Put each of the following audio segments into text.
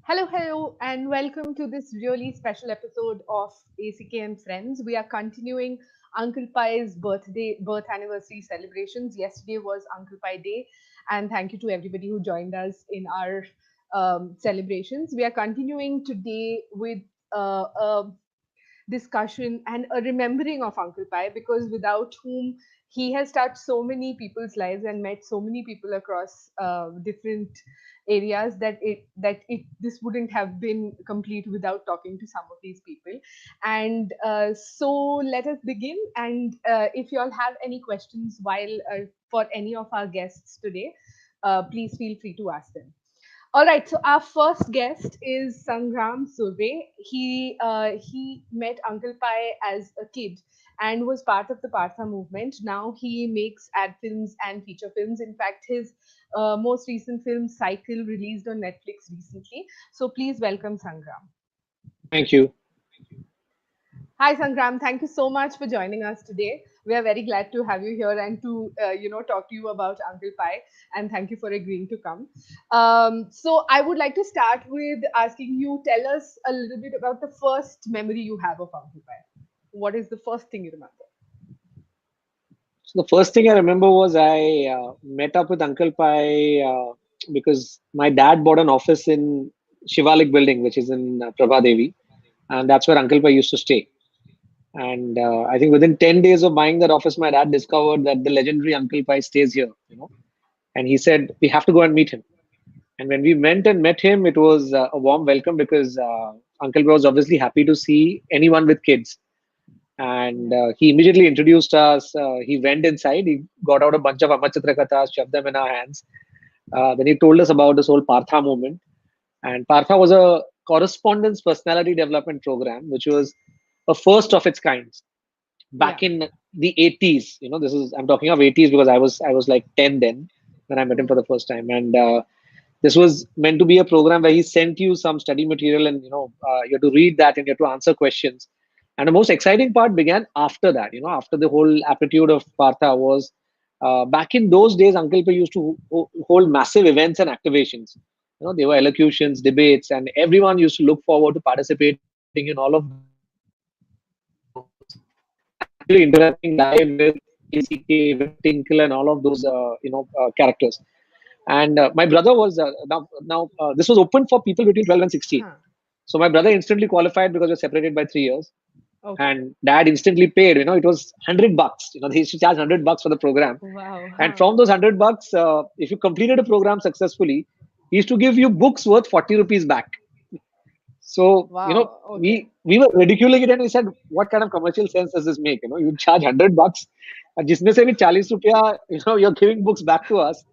Hello, and welcome to this really special episode of ACK and Friends. We are continuing Uncle Pai's birth anniversary celebrations. Yesterday was Uncle Pai Day, and thank you to everybody who joined us in our celebrations. We are continuing today with a discussion and a remembering of Uncle Pai, because without whom he has touched so many people's lives and met so many people across different areas that it this wouldn't have been complete without talking to some of these people. And so let us begin. And if you all have any questions while for any of our guests today, please feel free to ask them. All right, so our first guest is Sangram Surve. He met Uncle Pai as a kid and was part of the Partha movement. Now he makes ad films and feature films. In fact, his most recent film, Cycle, released on Netflix recently. So please welcome Sangram. Thank you. Hi, Sangram. Thank you so much for joining us today. We are very glad to have you here and to talk to you about Uncle Pai. And thank you for agreeing to come. So I would like to start with asking you, tell us a little bit about the first memory you have of Uncle Pai. What is the first thing you remember? So the first thing I remember was I met up with Uncle Pai because my dad bought an office in Shivalik building, which is in Prabhadevi, and that's where Uncle Pai used to stay. And I think within 10 days of buying that office, my dad discovered that the legendary Uncle Pai stays here. And he said, we have to go and meet him. And when we went and met him, it was a warm welcome because Uncle Pai was obviously happy to see anyone with kids. And Yeah. he immediately introduced us. He went inside. He got out a bunch of Amachitra Kathas, shoved them in our hands. Then he told us about this whole Partha movement. And Partha was a correspondence personality development program, which was a first of its kind Yeah. back in the 80s. This is I'm talking of 80s because I was like 10 then when I met him Hmm. for the first time. And this was meant to be a program where he sent you some study material, and you have to read that and you have to answer questions. And the most exciting part began after that. After the whole aptitude of Partha was back in those days, Uncle Pai used to hold massive events and activations. There were elocutions, debates, and everyone used to look forward to participating in all of those and actually interacting live with ACK, with Tinkle, and all of those characters. And my brother was now this was open for people between 12 and 16. Huh. So my brother instantly qualified because we were separated by 3 years, Okay. and dad instantly paid. It was $100. They used to charge $100 for the program, Wow. and Huh. from those $100, if you completed a program successfully, he used to give you books worth 40 rupees back. So, Wow. Okay. we were ridiculing it, and we said, what kind of commercial sense does this make? You charge $100, and jisme se bhi 40 rupiya, you're giving books back to us.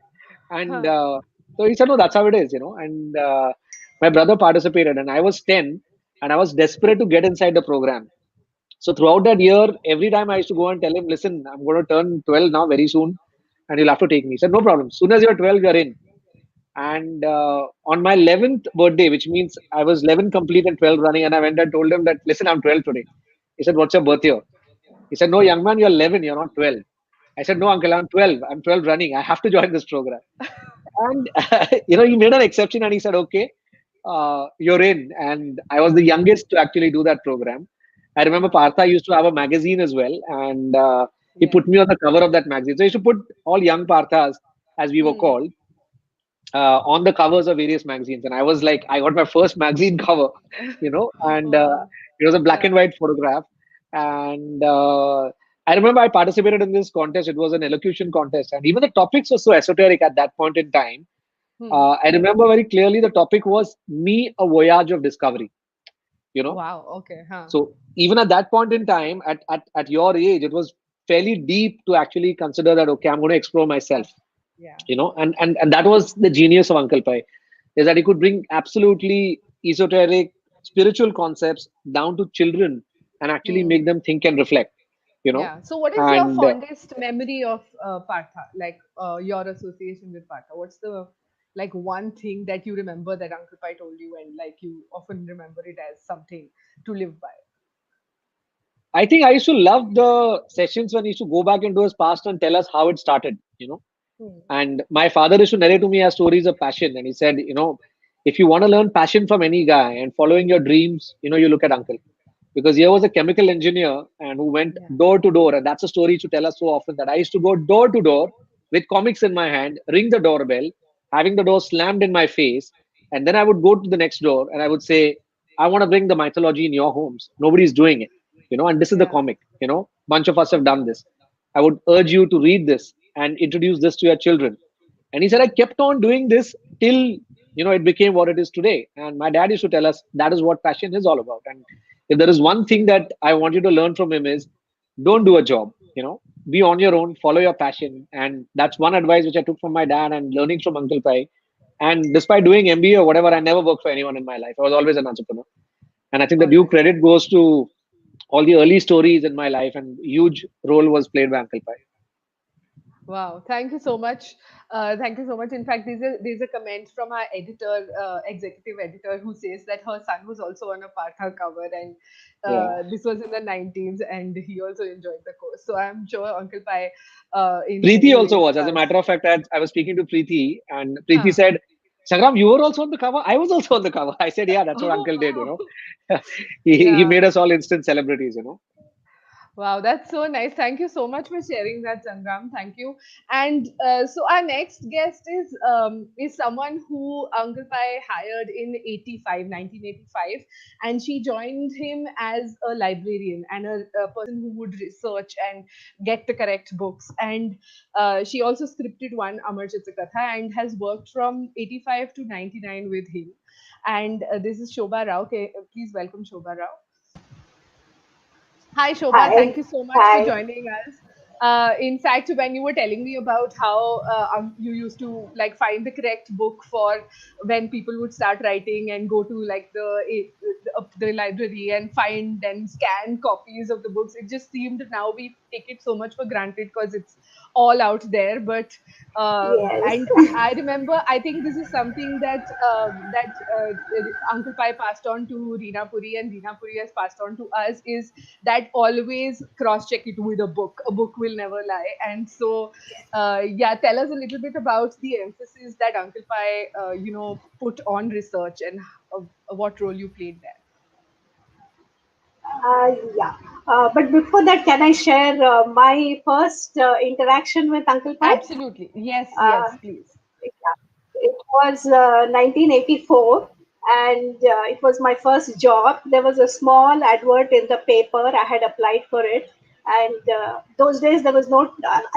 And Huh. so he said, no, that's how it is. And my brother participated, and I was 10, and I was desperate to get inside the program. So throughout that year, every time I used to go and tell him, listen, I'm going to turn 12 now very soon, and you'll have to take me. He said, no problem. Soon as you're 12, you're in. And on my 11th birthday, which means I was 11 complete and 12 running, and I went and told him that, listen, I'm 12 today. He said, what's your birth year? He said, no, young man, you're 11, you're not 12. I said, no, uncle, I'm 12. I'm 12 running. I have to join this program. And, he made an exception and he said, okay, you're in. And I was the youngest to actually do that program. I remember Huh. Partha used to have a magazine as well. And he Yeah. put me on the cover of that magazine. So he used to put all young Parthas, as we were Hmm. called, on the covers of various magazines. And I was like, I got my first magazine cover, and Wow. it was a black and Yeah. white photograph. And I remember I participated in this contest. It was an elocution contest. And even the topics were so esoteric at that point in time. Hmm. I remember very clearly the topic was Me, a Voyage of Discovery, you know. Wow. Okay. Huh. So even at that point in time, at your age, it was fairly deep to actually consider that, okay, I'm going to explore myself, Abs- Yeah. and that was the genius of Uncle Pai, is that he could bring absolutely esoteric spiritual concepts down to children and actually Hmm. make them think and reflect, you know. Yeah. So, what is your And fondest memory of Partha? Like your association with Partha? What's the like one thing that you remember that Uncle Pai told you, and like you often remember it as something to live by? I think I used to love the sessions when he used to go back into his past and tell us how it started. Hmm. And my father used to narrate to me as stories of passion. And he said, If you want to learn passion from any guy and following your dreams, you look at Uncle. Because here was a chemical engineer and who went Yeah. door to door. And that's a story to tell us so often that I used to go door to door with comics in my hand, ring the doorbell, having the door slammed in my face. And then I would go to the next door and I would say, I want to bring the mythology in your homes. Nobody's doing it, and this is the Yeah. comic, bunch of us have done this. I would urge you to read this and introduce this to your children. And he said, I kept on doing this till, it became what it is today. And my dad used to tell us that is what passion is all about. And if there is one thing that I want you to learn from him is don't do a job, be on your own, follow your passion. And that's one advice which I took from my dad and learning from Uncle Pai. And despite doing MBA or whatever, I never worked for anyone in my life. I was always an entrepreneur. And I think the All due right. credit goes to all the early stories in my life, and huge role was played by Uncle Pai. Wow, thank you so much. Thank you so much. In fact, there's a comment from our editor, executive editor, who says that her son was also on a Partha cover, and Yeah. this was in the 90s, and he also enjoyed the course. So I'm sure Uncle Pai, in Preeti many also ways, was. As a does. matter of fact, I was speaking to Preeti, and Preeti Huh. said, Sangram, you were also on the cover? I was also on the cover. I said, yeah, that's what Uncle did, Oh, he yeah. made us all instant celebrities. Wow, that's so nice. Thank you so much for sharing that, Sangram. Thank you. And so our next guest is someone who Uncle Pai hired in 1985, and she joined him as a librarian and a person who would research and get the correct books. And she also scripted one Amar Chitrakatha and has worked from 85 to 99 with him. And this is Shobha Rao. Okay, please welcome Shobha Rao. Hi, Shobha. Hi, Thank you so much for hi. joining us. In fact, when you were telling me about how you used to like find the correct book for when people would start writing and go to like the library and find and scan copies of the books, it just seemed now we take it so much for granted because it's all out there. But Yes. and I remember, I think this is something that Uncle Pai passed on to Reena Puri and Reena Puri has passed on to us is that always cross check it with a book. A book will never lie. And so, yeah, tell us a little bit about the emphasis that Uncle Pai, put on research and what role you played there. Yeah. But before that, can I share my first interaction with Uncle Pai? Absolutely. Yes, Uh, yes, please. yeah. It was 1984, and it was my first job. There was a small advert in the paper. I had applied for it, and those days there was no.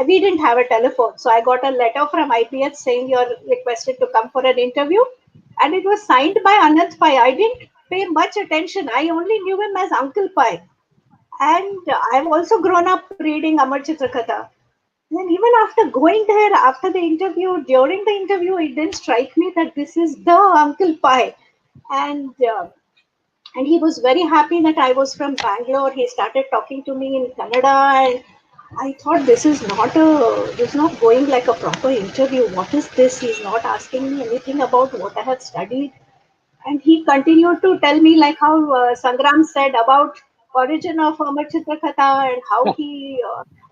We didn't have a telephone, so I got a letter from IPH saying you're requested to come for an interview, and it was signed by Anant Pai. I didn't pay much attention. I only knew him as Uncle Pai, and I've also grown up reading Amar Chitrakatha. And even after going there, after the interview, during the interview, it didn't strike me that this is the Uncle Pai. And and he was very happy that I was from Bangalore. He started talking to me in Kannada, and I thought this is not going like a proper interview. What is this? He's not asking me anything about what I have studied, and he continued to tell me like how Sangram said about origin of Amar Chitrakatha and how he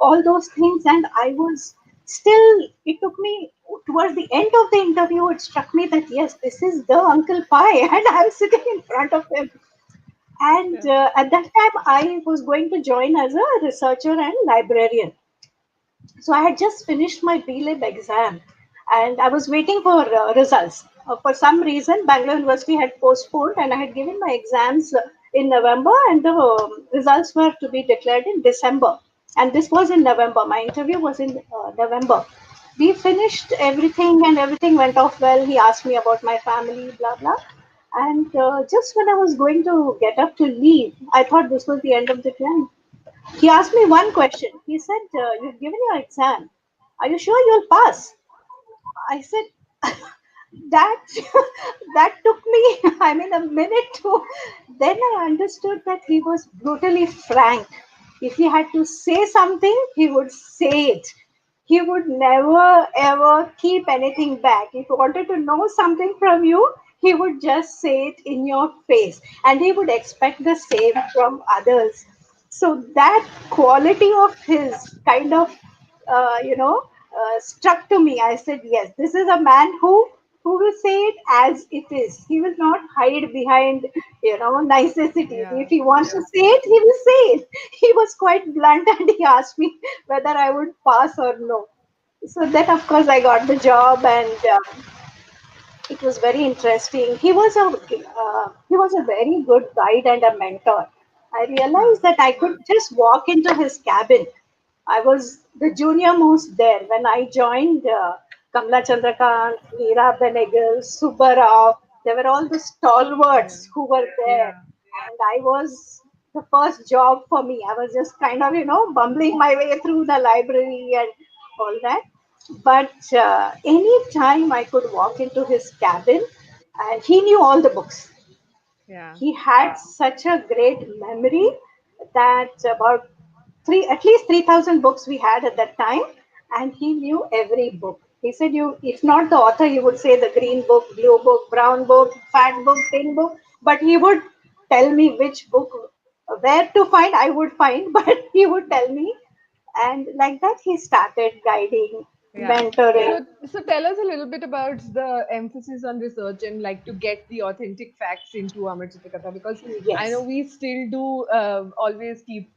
all those things, and I was still. It took me towards the end of the interview. It struck me that yes, this is the Uncle Pai, and I'm sitting in front of him. And Yeah. at that time, I was going to join as a researcher and librarian. So I had just finished my B-Lib exam and I was waiting for results. For some reason, Bangalore University had postponed and I had given my exams in November and the results were to be declared in December. And this was in November. My interview was in November. We finished everything and everything went off well. He asked me about my family, blah, blah. And just when I was going to get up to leave, I thought this was the end of the time. He asked me one question. He said, You've given your exam. Are you sure you'll pass? I said, that that took me, I mean, a minute to. Then I understood that he was brutally frank. If he had to say something, he would say it. He would never ever keep anything back. If he wanted to know something from you, he would just say it in your face, and he would expect the same from others. So that quality of his kind of, struck to me. I said, yes, this is a man who who will say it as it is. He will not hide behind, niceties. Yeah, If he wants to yeah, say it, he will say it. He was quite blunt and he asked me whether I would pass or no. So then, of course, I got the job, and it was very interesting. He was a very good guide and a mentor. I huh, realized that I could just walk into his cabin. I was the junior most there when I joined. Kamla Chandrakant, Veera Benegal, Subbarao. They were all the yeah, stalwarts who were there, yeah, and I was the first job for me. I was just kind of, bumbling my way through the library and all that. But any time I could walk into his cabin, and he knew all the books. yeah, He had such a great memory that about at least 3,000 books we had at that time, and he knew every book. He said, "You, if not the author, he would say the green book, blue book, brown book, fat book, thin book." But he would tell me which book, where to find. I would find, but he would tell me, and like that, he started guiding, yeah. mentoring. So tell us a little bit about the emphasis on research and like to get the authentic facts into Amar Chitakatha, because I know Yes, we still do always keep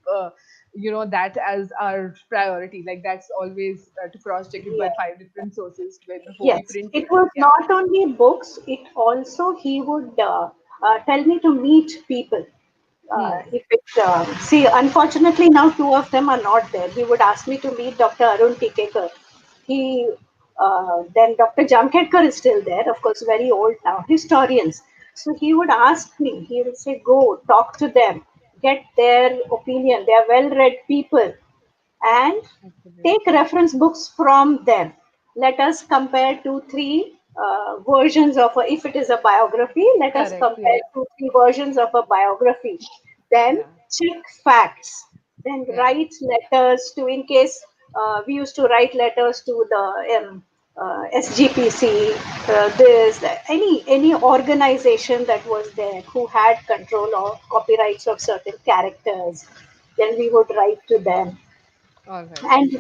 that as our priority. Like that's always to cross check it by yes. 5 different sources before we Yes, print it it. was Yeah. not only books, it also he would tell me to meet people. Hmm. If it, see, unfortunately, now two of them are not there. He would ask me to meet Dr. Arun Tikekar. He, then Dr. Jamkhedkar is still there, of course, very old now, historians. So he would ask me, he would say, go talk to them, get their opinion. They are well read people, and take Absolutely. reference books from them. Let us compare two, three versions of if it is a biography, let us Correct. compare Yes. two, three versions of a biography. Then Yeah. check facts. Then Yeah. write letters to, in case we used to write letters to the SGPC, any organization that was there who had control of copyrights of certain characters. Then we would write to them, All right. and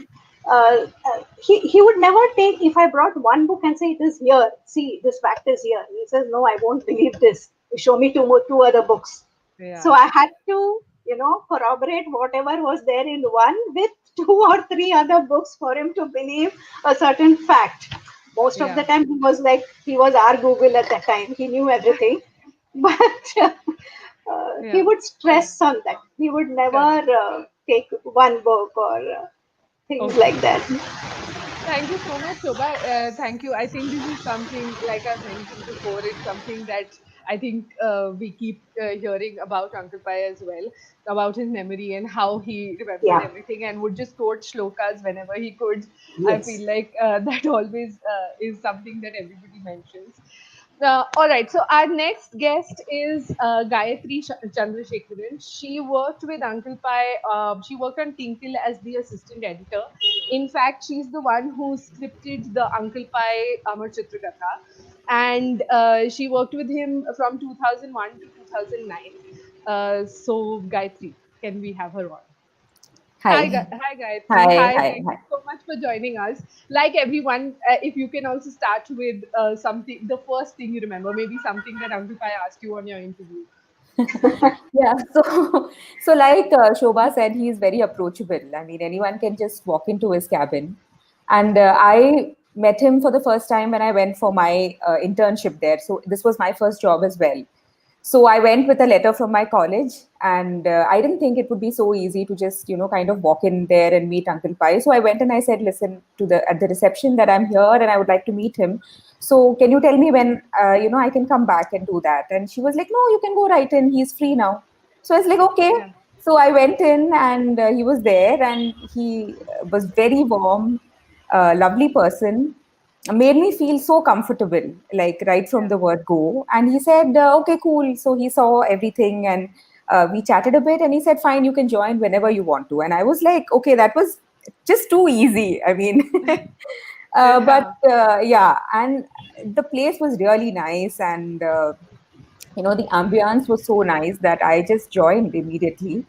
he would never take, if I brought one book and say it is here, see this fact is here, he says no, I won't believe this, you show me two other books. So Yeah. I had to, corroborate whatever was there in one with two or three other books for him to believe a certain fact. Most of the Yeah. time he was our Google at that time, he knew everything. But he Yeah. would stress on that, he would never Correct. take one book or things Okay. like that. Thank you so much, Shobha. Thank you. I think this is something, like I've mentioned before, it's something that I think we keep hearing about Uncle Pai as well, about his memory and how he remembered Yeah. everything and would just quote shlokas whenever he could. I Yes. feel like that always is something that everybody mentions. All right, so our next guest is Gayathri Chandrasekaran. She worked with Uncle Pai. She worked on Tinkle as the assistant editor. In fact, she's the one who scripted the Uncle Pai Amar Chitrakatha, and she worked with him from 2001 to 2009. So, Gayatri, can we have her on? Hi. Hi, Gayatri. Hi. Hi, Hi. thank Hi. you so much for joining us. Like everyone, if you can also start with something, the first thing you remember, maybe something that Uncle Pai asked you on your interview. Yeah. So like Shobha said, he is very approachable. I mean, anyone can just walk into his cabin. And I met him for the first time when I went for my internship there. So this was my first job as well. So I went with a letter from my college, and I didn't think it would be so easy to just, kind of walk in there and meet Uncle Pai. So I went and I said, listen, to the at the reception that I'm here and I would like to meet him. So can you tell me when, I can come back and do that? And she was like, no, you can go right in. He's free now. So I was like, okay. Yeah, So I went in, and he was there, and he was very warm, lovely person, made me feel so comfortable, like right from yeah, the word go. And he said, okay, cool. So he saw everything, and we chatted a bit, and he said, fine, you can join whenever you want to. And I was like, okay, that was just too easy. I mean, but yeah, yeah, and the place was really nice, and the ambience was so nice that I just joined immediately.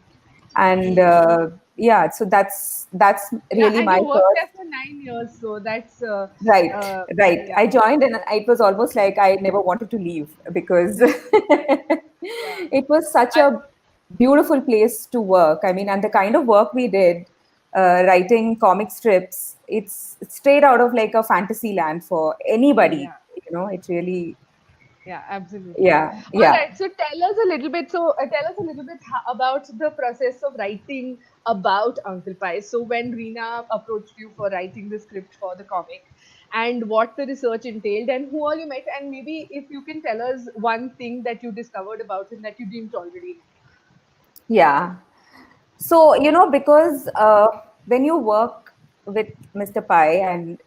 And yeah, yeah, so that's Yeah, really and my you worked there first. for 9 years, so that's Right, right. yeah, I joined and it was almost like I never wanted to leave because yeah. it was such a beautiful place to work. I mean, and the kind of work we did, writing comic strips, it's straight out of like a fantasy land for anybody. Yeah. You know, it really, Yeah, absolutely. yeah, All yeah. right. So tell us a little bit. Tell us a little bit about the process of writing about Uncle Pai. So when Reena approached you for writing the script for the comic, and what the research entailed, and who all you met, and maybe if you can tell us one thing that you discovered about him that you didn't already Yeah. So, because when you work with Mr. Pai and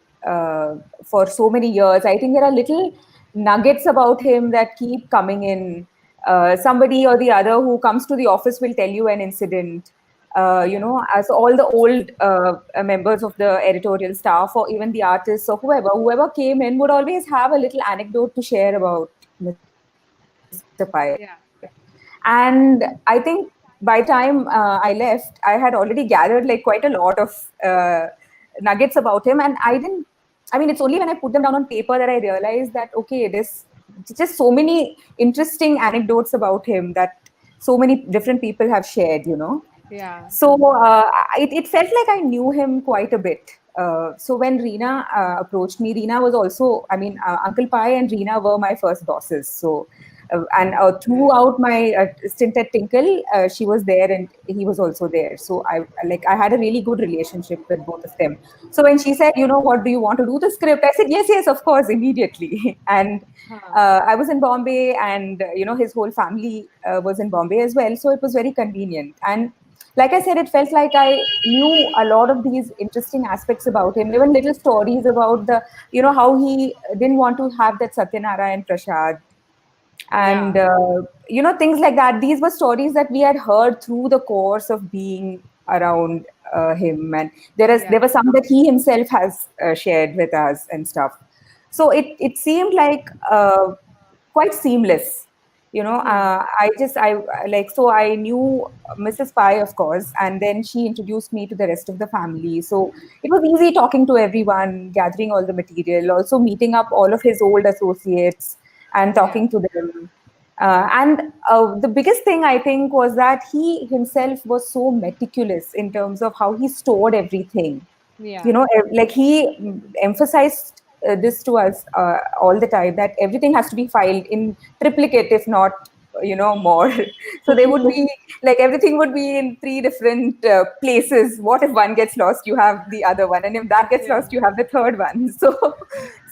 for so many years, I think there are little nuggets about him that keep coming in. Somebody or the other who comes to the office will tell you an incident. know. Yeah. As all the old members of the editorial staff or even the artists or whoever came in would always have a little anecdote to share about Mr. Pai. Yeah. And I think by the time I left, I had already gathered like quite a lot of nuggets about him. And I didn't, I mean, it's only when I put them down on paper that I realized that, okay, there's just so many interesting anecdotes about him that so many different people have shared. Yeah. So it felt like I knew him quite a bit. So when Reena approached me, Reena was also, I mean, Uncle Pai and Reena were my first bosses. So, and throughout my stint at Tinkle, she was there and he was also there. So I had a really good relationship with both of them. So when she said, what do you want to do the script? I said, yes, yes, of course, immediately. And Huh. I was in Bombay, and his whole family was in Bombay as well. So it was very convenient. And like I said, it felt like I knew a lot of these interesting aspects about him, even little stories about how he didn't want to have that Satyanarayan Prasad and Yeah. things like that. These were stories that we had heard through the course of being around him, and there Yeah. were some that he himself has shared with us and stuff. So it seemed like quite seamless. Hmm. I like, so I knew Mrs. Pai, of course, and then she introduced me to the rest of the family. So it was easy talking to everyone, gathering all the material, also meeting up all of his old associates and Yeah. talking to them. And the biggest thing I think was that he himself was so meticulous in terms of how he stored everything. Yeah. Like he emphasized this to us all the time, that everything has to be filed in triplicate, if not more. So they would be like, everything would be in three different places. What if one gets lost, you have the other one, and if that gets Yeah. lost, you have the third one. So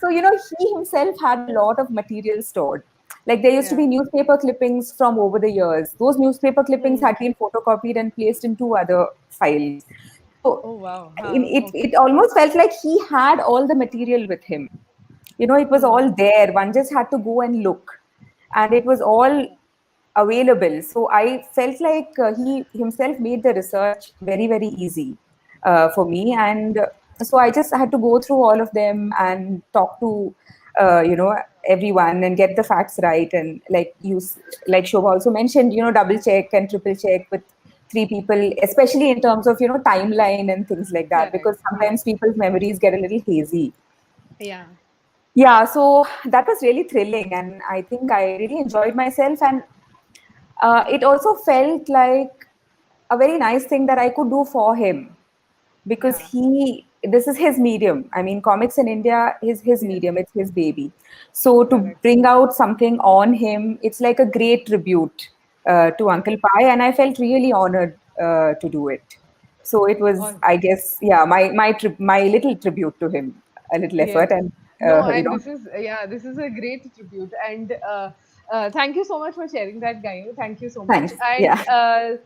he himself had a lot of material stored. Like, there used to Yeah. be newspaper clippings from over the years. Those newspaper clippings Hmm. had been photocopied and placed in two other files. So Oh wow. Huh. it Okay. almost felt like he had all the material with him. It was Hmm. all there. One just had to go and look, and it was all available. So I felt like he himself made the research very, very easy for me. And so I just had to go through all of them and talk to, everyone and get the facts right. And like Shobha also mentioned, double check and triple check with three people, especially in terms of, timeline and things like that, Correct. because Yeah. sometimes people's memories get a little hazy. Yeah. Yeah, so that was really thrilling, and I think I really enjoyed myself. And it also felt like a very nice thing that I could do for him, because Yeah. this is his medium. I mean, comics in India is his Yes. medium, it's his baby. So to Correct. bring out something on him, it's like a great tribute to Uncle Correct. Pai, and I felt really honored to do it. So it was, All I guess, yeah, my little tribute to him, a little effort. yes. And No, you and know this is yeah, this is a great tribute, and thank you so much for sharing that, Gayu. Thank you so much. Thanks. And Yeah.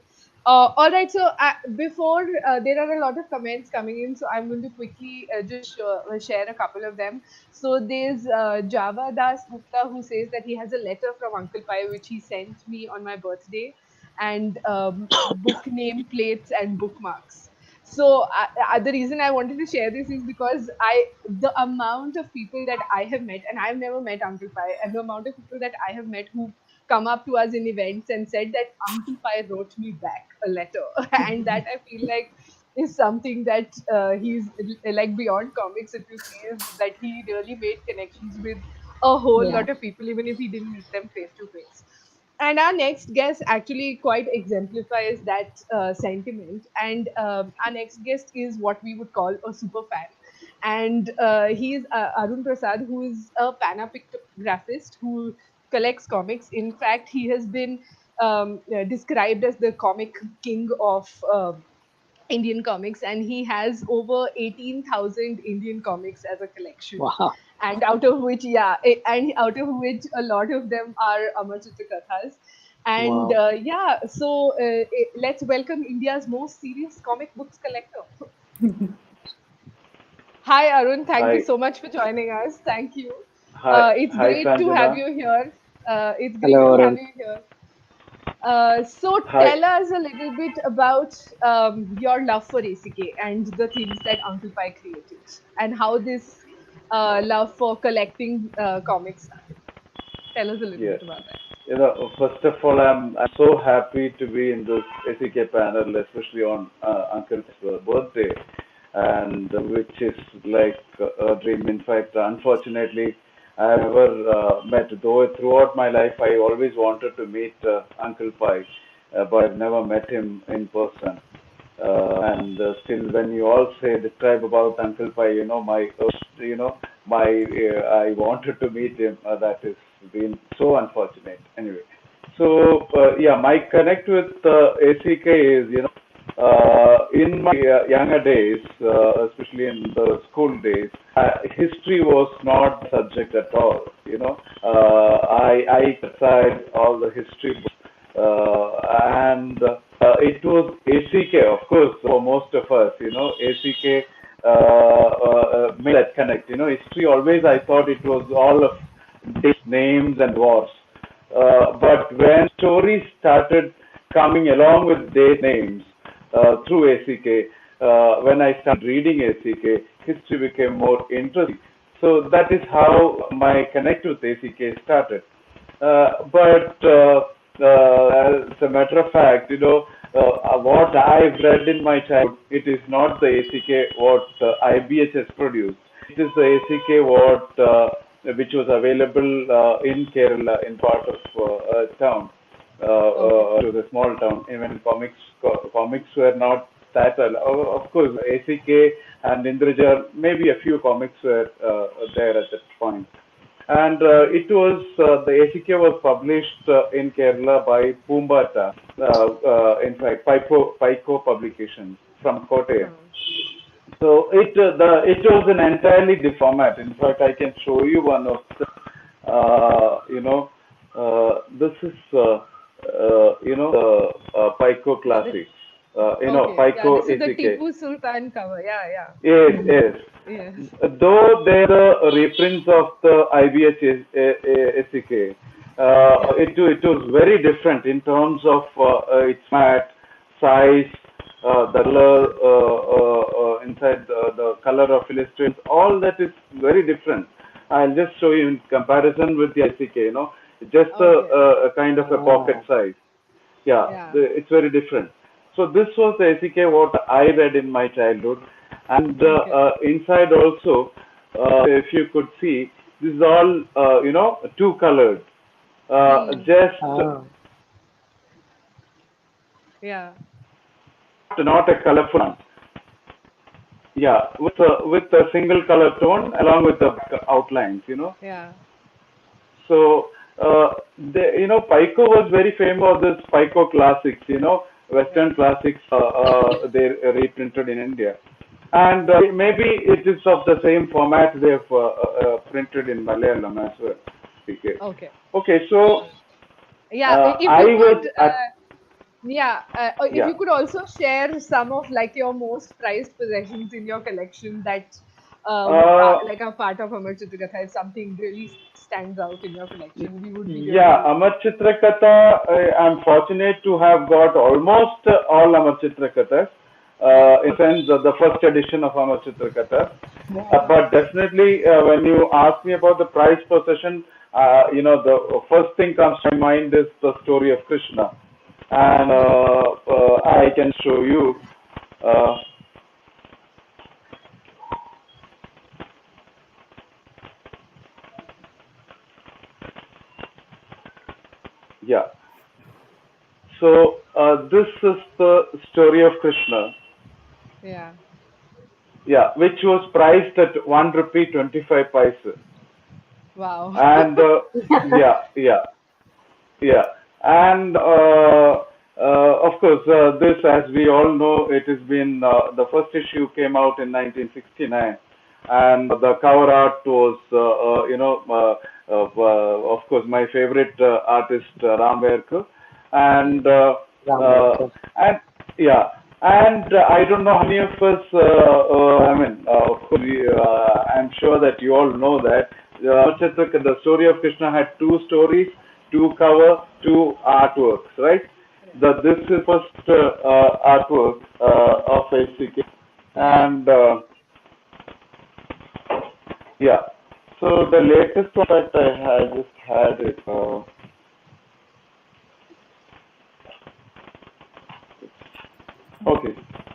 all right, so before there are a lot of comments coming in, so I'm going to quickly just share a couple of them. So there's Java Das Gupta who says that he has a letter from Uncle Pai which he sent me on my birthday, and book name plates and bookmarks. So the reason I wanted to share this is because the amount of people that I have met, and I've never met Uncle Pai, and the amount of people that I have met who come up to us in events and said that Uncle Pai wrote me back a letter, and that I feel like is something that he's like beyond comics. If you see, is that he really made connections with a whole Yeah. lot of people, even if he didn't meet them face to face. And our next guest actually quite exemplifies that sentiment. And our next guest is what we would call a super fan. And he is Arun Prasad, who is a panapictographist who collects comics. In fact, he has been described as the comic king of Indian comics, and he has over 18,000 Indian comics as a collection. Wow. And out of which, yeah, and out of which a lot of them are Amar Chitra Kathas. And Wow. yeah, so let's welcome India's most serious comic books collector. Hi, Arun. Thank you Hi, so much for joining us. Thank you. It's hi, great to have Sanjana. you here. It's great Hello, to have Arun. you here. So Hi, tell us a little bit about your love for ACK and the things that Uncle Pai created, and how this love for collecting comics started. Tell us a little yes. bit about that. First of all, I'm so happy to be in this SEK panel, especially on Uncle's birthday, and which is like a dream. In fact, unfortunately, I have never met. Though throughout my life, I always wanted to meet Uncle Pai, but I've never met him in person. And still, when you all say describe about Uncle Pai, my I wanted to meet him. That has been so unfortunate. Anyway, so yeah, my connect with ACK is in my younger days, especially in the school days, history was not subject at all. I aside all the history books, and it was ACK, of course, for most of us. ACK made that connect. History always I thought it was all of dates, names, and wars. But when stories started coming along with date names through ACK, when I started reading ACK, history became more interesting. So that is how my connect with ACK started. But as a matter of fact, what I've read in my childhood, it is not the ACK what IBH has produced. It is the ACK what which was available in Kerala, in part of town. Okay. It was a small town. Even comics were not that. Of course, ACK and Indraja, maybe a few comics were there at that point. And it was the ACK was published in Kerala by Pumbata, in fact, Pico Publications from Kottayam. Hmm. So it was an entirely different format. In fact, I can show you one of the, this is the Pico This, Classics. okay. Yeah, Pico this is the ACK. Tipu Sultan cover. Yeah, yeah. Yes, yes. Yes. Though they're the reprints of the IBH SEK, Yeah. it was very different in terms of its mat, size, the color inside the color of illustrations. All that is very different. I'll just show you in comparison with the ICK. Just Okay. a kind of a pocket Wow. size. Yeah, Yeah. it's very different. So this was the ACK what I read in my childhood, and Okay. inside also, if you could see, this is all two colored, Hmm. just Ah. Yeah. not a colorful one. Yeah, with a single color tone along with the outlines. Yeah. So, Pico was very famous for this Pico classics, Yeah. Western classics, they reprinted in India. And maybe it is of the same format they have printed in Malayalam as well. Okay, Okay. okay so Yeah. If I you was could, at, yeah, if yeah. you could also share some of like your most prized possessions in your collection that Uh, like a part of Amar Chitragatha, if something really stands out in your collection, we would be Yeah, really Amar Chitrakatha, I'm fortunate to have got almost all Amar Chitrakathas. yeah. In sense, the first edition of Amar Chitrakatha. Uh-huh. But definitely, when you ask me about the prize possession, the first thing comes to my mind is the story of Krishna. And Yeah. I can show you. Uh, Yeah. So this is the story of Krishna. Yeah. Yeah, which was priced at 1 rupee 25 paise. Wow. And yeah, yeah, yeah. And of course, this, as we all know, it has been the first issue came out in 1969, and the cover art was, of course, my favorite artist, Ram Verku, and and yeah, and I don't know how many of us. I mean, of course, I'm sure that you all know that the story of Krishna had two stories, two cover, two artworks, right? This is first artwork of ACK, Yeah. and yeah. So the latest one that I just had it. Okay.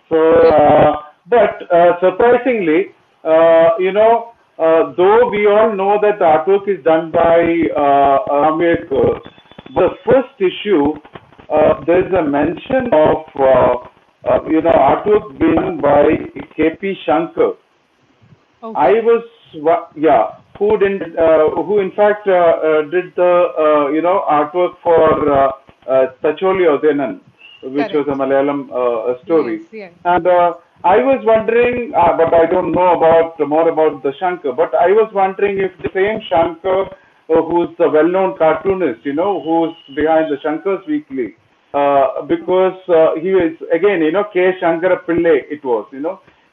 So, Yeah. but surprisingly, though we all know that the artwork is done by Ambedkar, the first issue, there's a mention of, artwork being by K.P. Shankar. I Okay. was, yeah, who in fact did the, artwork for Tacholi Odenan, which was a Correct. Malayalam Yes. story. Yeah. And I was wondering, but I don't know about more about the Shankar, but I was wondering if the same Shankar, who's the well-known cartoonist, who's behind the Shankar's Weekly, because he is again, K. Shankara Pillai. It was,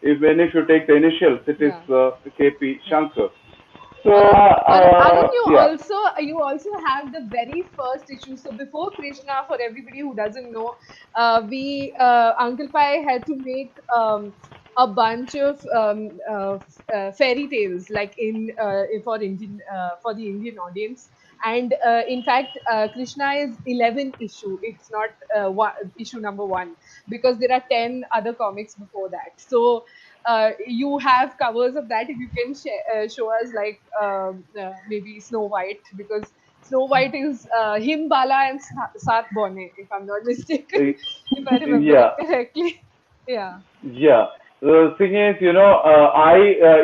even if you take the initials, it is Yeah. K.P. Yeah. Shankar. So Arun, yeah, you also have the very first issue. So before Krishna, for everybody who doesn't know, we Uncle Pai had to make a bunch of fairy tales, like in for the Indian audience. And in fact, Krishna is 11 issue. It's not issue number one, because there are 10 other comics before that. So you have covers of that. If you can show us, like maybe Snow White, because Snow White is him, Bala, and Sat Bonne, if I'm not mistaken, uh, if I remember yeah. it correctly. Yeah. Yeah, the thing is, I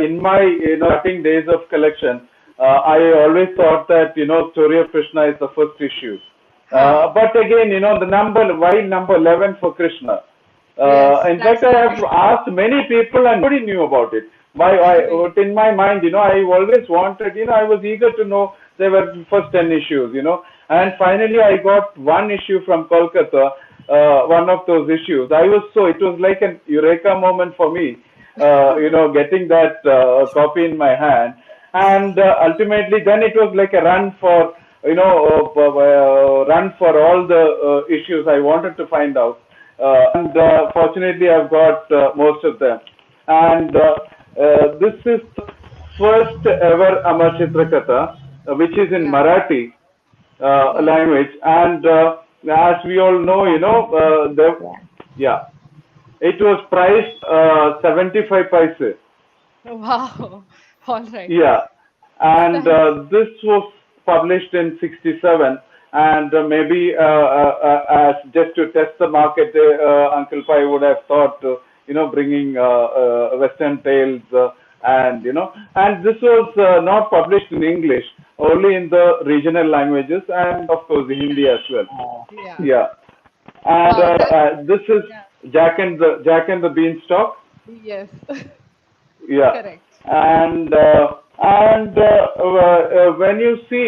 in my starting days of collection, I always thought that Story of Krishna is the first issue. Huh. But again, the number why number 11 for Krishna? Yes, In fact, that's I have why. asked many people and nobody knew about it. Right. In my mind, I always wanted, I was eager to know there were first 10 issues, and finally I got one issue from Kolkata, one of those issues. It was like an eureka moment for me, getting that copy in my hand. And ultimately, then it was like a run for, run for all the issues I wanted to find out. And fortunately, I've got most of them. And this is the first ever Amar Chitrakatha, which is in Yeah. Marathi Hmm. language. And as we all know, Yeah. yeah, it was priced 75 paise. Wow. All right. Yeah, and Nice. this was published in '67, and maybe as just to test the market, Uncle Pai would have thought, bringing Western tales, and this was not published in English, only in the regional languages, and of course the Hindi as well. Yeah. Yeah, and Wow. That. this is Yeah. Jack and the Beanstalk. Yes. Yeah, Correct. and when you see,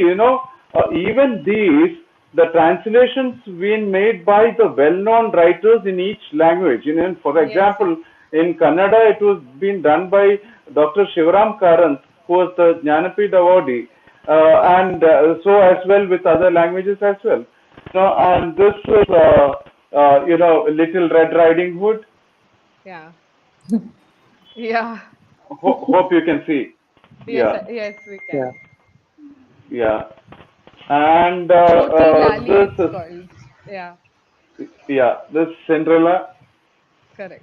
even these, the translations being made by the well-known writers in each language. For Yes. example, in Kannada, it was being done by Dr. Shivaram Karant, who was the Jnanapeeth awardee, Yes. and so as well with other languages as well. Yeah. And this is, Little Red Riding Hood. Yeah. Yeah. Hope you can see. Yes. Yeah. Yes, we can. Yeah, and Choti Lali, this it's is, called. Yeah. yeah, this Cinderella. Correct.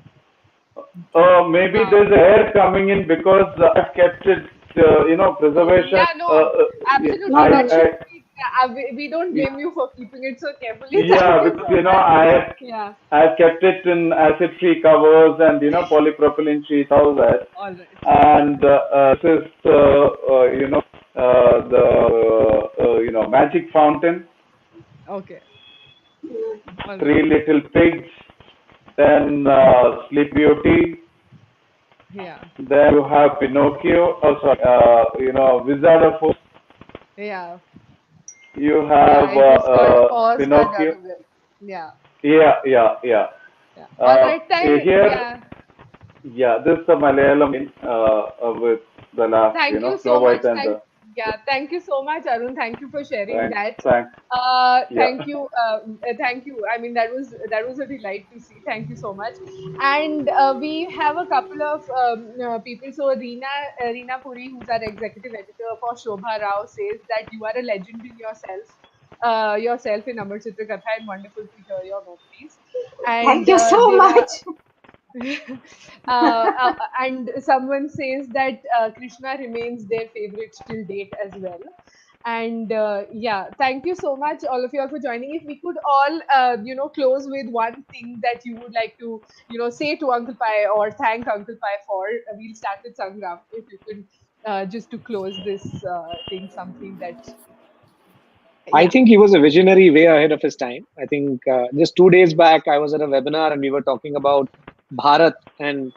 Maybe Wow. there's air coming in because I've kept it, preservation. Yeah. No. Yeah, Absolutely. No, That no. should be. we don't blame you for keeping it so carefully. Thank Yeah, you because so much. Yeah. I kept it in acid-free covers and polypropylene sheets, all that. All right. And this is the magic fountain, Okay. All Three right. Little Pigs, then Sleep Beauty, Yeah. then you have Pinocchio. Oh, sorry, Wizard of Oz. Yeah. You Yeah. have It was called Oz the Pinocchio. Other. Yeah. Yeah, yeah, yeah. Yeah. All right. Here, Yeah. yeah, this is the Malayalam with the last, Thank you Snow so much. White and the Thank you so much, Arun. Thank you for sharing thanks, that. thanks. Yeah. Thank you. Thank you. I mean, that was a delight to see. Thank you so much. And we have a couple of people. So Reena Puri, who's our executive editor for Shobha Rao, says that you are a legend in yourself. Yourself in Amar Chitra Katha, and wonderful to hear your memories. Thank And you so there are much. and someone says that Krishna remains their favorite till date as well. And yeah, thank you so much, all of you, all for joining. If we could all, close with one thing that you would like to, say to Uncle Pai or thank Uncle Pai for, we'll start with Sangram. If you could, just to close this thing, something that, I yeah, think he was a visionary way ahead of his time. I think just 2 days back, I was at a webinar and we were talking about Bharat and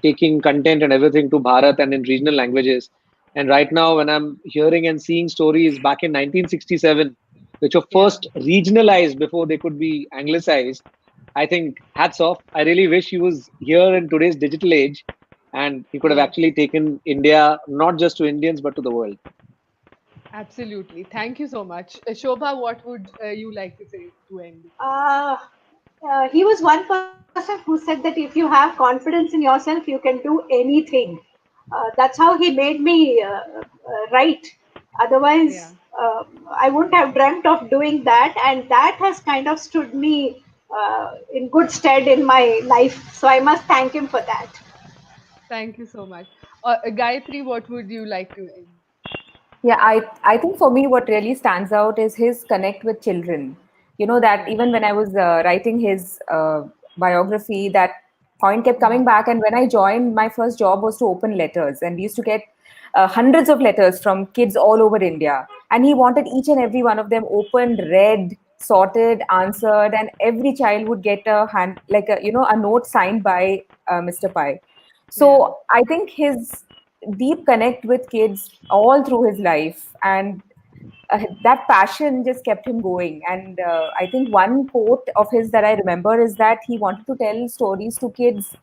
taking content and everything to Bharat and in regional languages. And right now, when I'm hearing and seeing stories back in 1967, which were yeah, first regionalized before they could be anglicized, I think hats off. I really wish he was here in today's digital age and he could have yeah. actually taken India not just to Indians but to the world. Absolutely. Thank you so much. Shobha, what would you like to say to end? Uh, he was one person who said that if you have confidence in yourself, you can do anything. That's how he made me write. Yeah. Otherwise, I wouldn't have dreamt of doing that, and that has kind of stood me in good stead in my life. So I must thank him for that. Thank you so much. Gayatri, what would you like to end? Yeah, I think for me, what really stands out is his connect with children. You know, that Yeah. even when I was writing his biography, that point kept Mhm. coming back. And when I joined, my first job was to open letters. And we used to get hundreds of letters from kids all over India. And he wanted each and every one of them opened, read, sorted, answered. And every child would get a hand, like a note signed by Mr. Pai. Yeah. So I think his deep connect with kids all through his life, and that passion just kept him going. And I think one quote of his that I remember is that he wanted to tell stories to kids,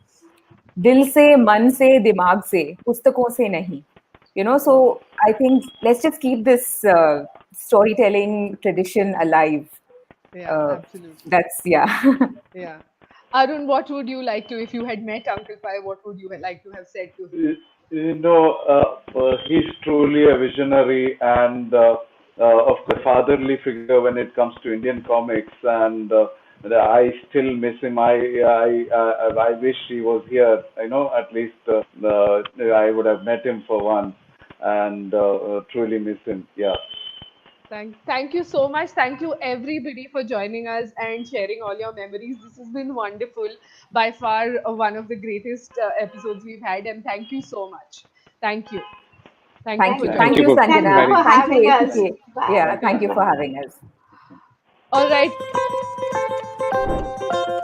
dil se, man se, dimag se, pustakon se nahi. So Wow. I think let's just keep this storytelling tradition alive. Yeah, absolutely. That's, yeah. Yeah. Arun, what would you like to, if you had met Uncle Pai, what would you like to have said to him? He's truly a visionary and of the fatherly figure when it comes to Indian comics, and I still miss him. I wish he was here. At least I would have met him for once, and truly miss him. Yeah. Thank you so much. Thank you everybody for joining us and sharing all your memories. This has been wonderful. By far, one of the greatest episodes we've had. And thank you so much. Thank you. Thank you Thank for you. Thank Thank Thank you joining you, you. us. for Thank Sanjana. you inviting for me. Thank you, having us. ACK. Bye. Yeah, Thank you. thank you Yeah. for having us. All right.